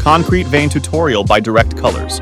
Concrete vein tutorial by Direct Colors.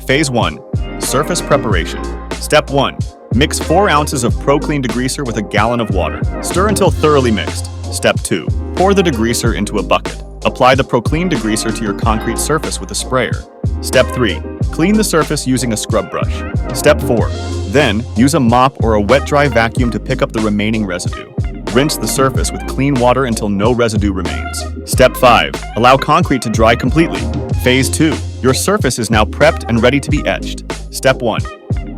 Phase 1. Surface preparation. Step 1. Mix 4 ounces of ProClean degreaser with a gallon of water. Stir until thoroughly mixed. Step 2. Pour the degreaser into a bucket. Apply the ProClean degreaser to your concrete surface with a sprayer. Step 3. Clean the surface using a scrub brush. Step 4. Then, use a mop or a wet-dry vacuum to pick up the remaining residue. Rinse the surface with clean water until no residue remains. Step 5. Allow concrete to dry completely. Phase 2. Your surface is now prepped and ready to be etched. Step 1.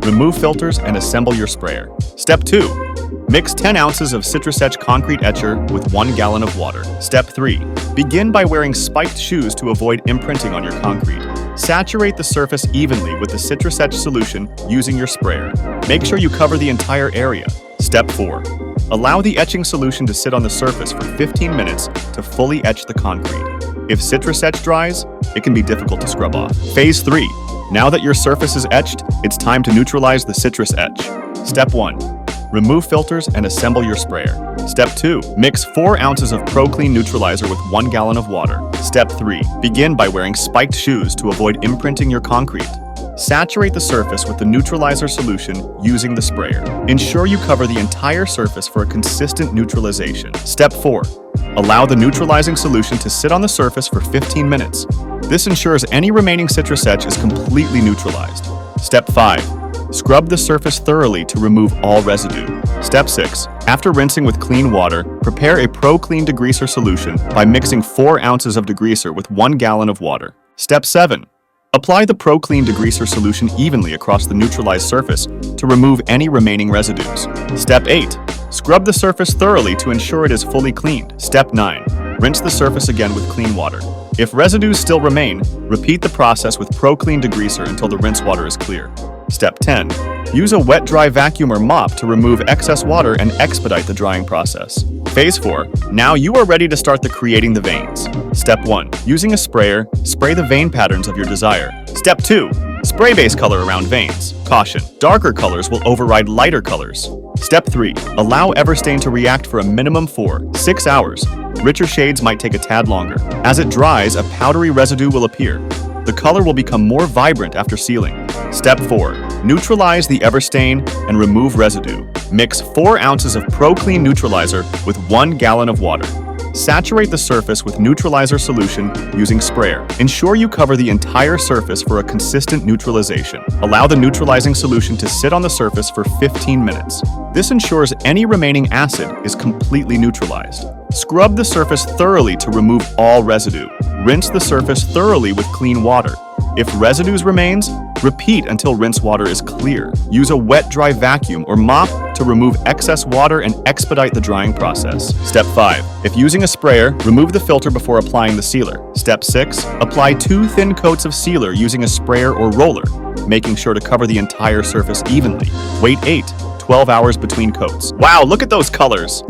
Remove filters and assemble your sprayer. Step 2. Mix 10 ounces of Citrus Etch concrete etcher with 1 gallon of water. Step 3. Begin by wearing spiked shoes to avoid imprinting on your concrete. Saturate the surface evenly with the Citrus Etch solution using your sprayer. Make sure you cover the entire area. Step 4. Allow the etching solution to sit on the surface for 15 minutes to fully etch the concrete. If Citrus Etch dries, it can be difficult to scrub off. Phase 3. Now that your surface is etched, it's time to neutralize the Citrus Etch. Step 1. Remove filters and assemble your sprayer. Step 2. Mix 4 ounces of ProClean neutralizer with 1 gallon of water. Step 3. Begin by wearing spiked shoes to avoid imprinting your concrete. Saturate the surface with the neutralizer solution using the sprayer. Ensure you cover the entire surface for a consistent neutralization. Step 4. Allow the neutralizing solution to sit on the surface for 15 minutes. This ensures any remaining Citrus Etch is completely neutralized. Step 5. Scrub the surface thoroughly to remove all residue. Step 6. After rinsing with clean water, prepare a ProClean degreaser solution by mixing 4 ounces of degreaser with 1 gallon of water. Step 7. Apply the ProClean degreaser solution evenly across the neutralized surface to remove any remaining residues. Step 8. Scrub the surface thoroughly to ensure it is fully cleaned. Step 9. Rinse the surface again with clean water. If residues still remain, repeat the process with ProClean degreaser until the rinse water is clear. Step 10. Use a wet-dry vacuum or mop to remove excess water and expedite the drying process. Phase 4. Now you are ready to start creating the veins. Step 1. Using a sprayer, spray the vein patterns of your desire. Step 2. Spray base color around veins. Caution: darker colors will override lighter colors. Step 3. Allow Everstain to react for a minimum 4-6 hours. Richer shades might take a tad longer. As it dries, a powdery residue will appear. The color will become more vibrant after sealing. Step 4. Neutralize the Everstain and remove residue. Mix 4 ounces of ProClean neutralizer with 1 gallon of water. Saturate the surface with neutralizer solution using sprayer. Ensure you cover the entire surface for a consistent neutralization. Allow the neutralizing solution to sit on the surface for 15 minutes. This ensures any remaining acid is completely neutralized. Scrub the surface thoroughly to remove all residue. Rinse the surface thoroughly with clean water. If residues remains, repeat until rinse water is clear. Use a wet-dry vacuum or mop to remove excess water and expedite the drying process. Step 5. If using a sprayer, remove the filter before applying the sealer. Step 6. Apply 2 thin coats of sealer using a sprayer or roller, making sure to cover the entire surface evenly. Wait 8-12 hours between coats. Wow, look at those colors!